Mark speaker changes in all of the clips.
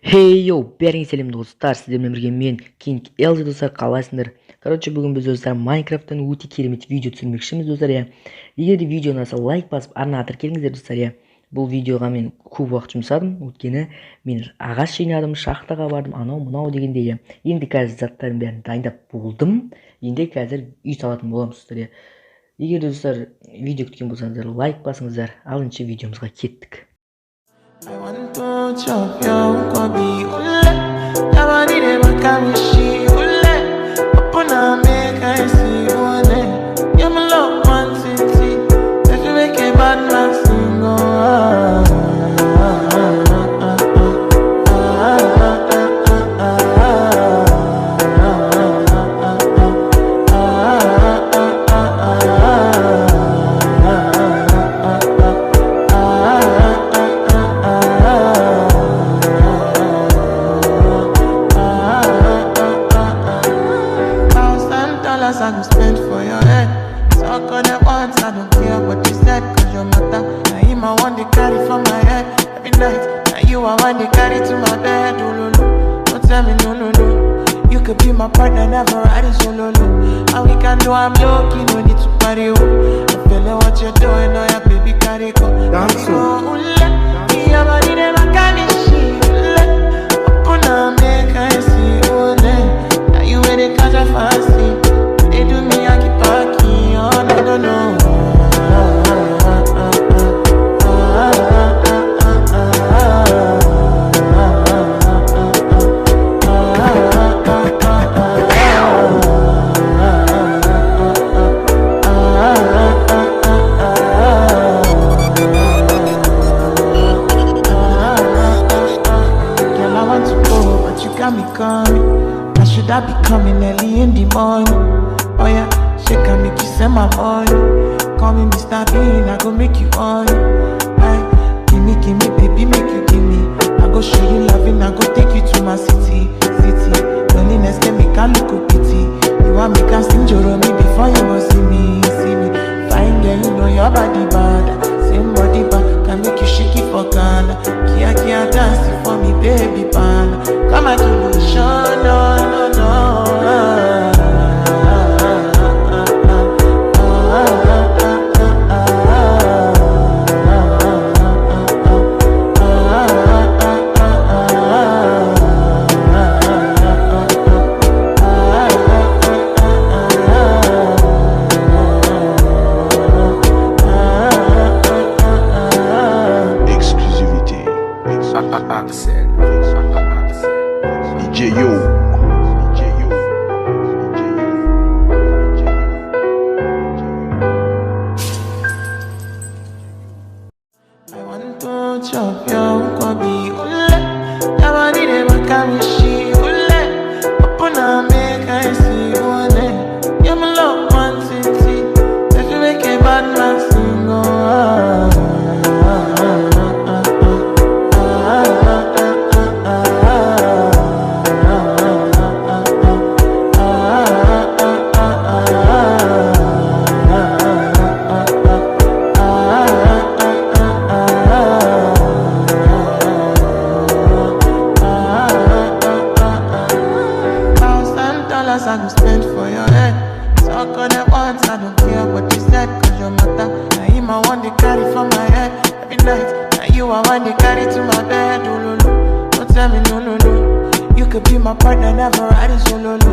Speaker 1: Hey yo, бәріңе сәлем достар, сіздермен бірге мен King LG достар, қалайсыңдар? Бүгін біз достар Майнкрафттан өте керемет видео түсірмекшіміз достар. Егер де видео ұнаса лайк басып, арнаға тіркеліңіздер достар. Бұл видеоға мен көп уақыт жұмсадым, өйткені мен ағаш жинадым, шахтаға бардым, анау мынау дегенде. Енді қазір заттардың бәрін дайындап болдым. Енді қазір үй салатын боламыз достар. Егер де достар видео күткен болсаңыздар лайк басыңыздар. Ал енді видеомызға кеттік.
Speaker 2: I want to chop your kobe ule. Never did ever carry she ule. Open up, make I see ule. You my love one city. If you make a bad man sing, I go spend for your head. Talk on it once, I don't care what you said, cause your matter. Now him I want to carry from my head every night. Now you I want to carry to my bed. Oh, no, no. Don't tell me no, no, no. You could be my partner, never riding solo, no. And we can do, I'm lucky, no need to party. Oh. I'm feeling what you're doing, oh yeah, baby, carry go. Dance go, me your body never can she. Open up, make I see, oh, now you with it, cause I fancy. They do me, I keep talking, oh no, no, no. Girl, I want to go, but you got me coming. I should have be coming early in the morning. Oh yeah, she can make you send my money. Call me Mr. Bean, I go make you on. Aye, give me, baby, make you give me. I go show you loving, I go take you to my city. Loneliness can make a look of pity. You want me can sing Joromi before you go see me. Fine girl, you know your body bad. Same body bad, can make you shake it for Ghana. Kia dancing for me, baby, pan. Come and do the show, no, no, no. Chop your kobe ule. Never did ever carry she ule. Open up, make I see ule. You my love one city. If you make a bad man sing, I go spend for your head. Talk on it once, I don't care what you said, cause your matter. Now him I want to carry from my head every night. Now you I want to carry to my bed. Oh, no, no. Don't tell me no, no, no. You could be my partner, never riding solo, no.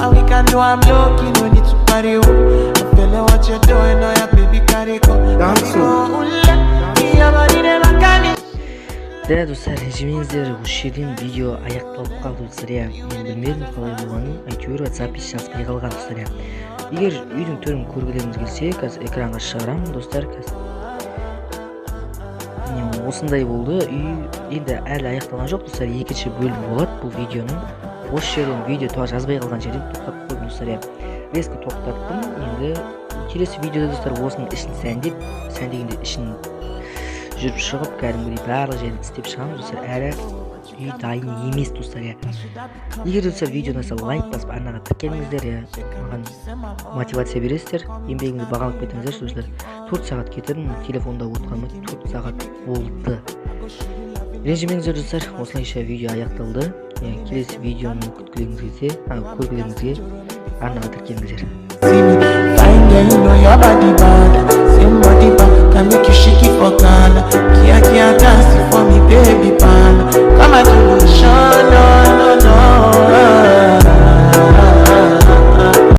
Speaker 2: And we can do, I'm lucky, no need to party. Oh. I'm feeling what you're doing, oh yeah, baby, carry go. Dance go, me your body never can.
Speaker 1: Да, достар, режиміңіздер осы жерден видео аяқталып қалды достар. Мен білмедім қалай болғанын, әйтеуір запись жазбай қалған достар. Егер үйдің түрін көргілеріңіз келсе, қазір экранға шығарамын достар. Осындай болды. Үй енді әлі аяқталған жоқ достар. Екінші бөлім болады бұл видеоның. Осы жерден видео жазбай қалған жерден тоқтап қойдым достар. Резко тоқтаттым. Енді келесі видеода достар осының ішін сәндегенде ішін жүріп шығып, кәдімгідей барлық жерін істеп шығамыз достар. Әрі үй дайын емес достар. Егер достар видео ұнаса лайк басып, арнаға тіркеліңіздер, маған мотивация бересіздер. Еңбегіңізді бағалап кетіңіздер достар. 4 сағат кетірдім, телефонда отырғаныма 4 сағат болды. Ренжимеңиздер достар, осылайша видео аякталды. Келесі видеоны көргүлөрүңүзгө арнага тиркелиңиздер.
Speaker 2: See me, fine girl, you know your body bad. Same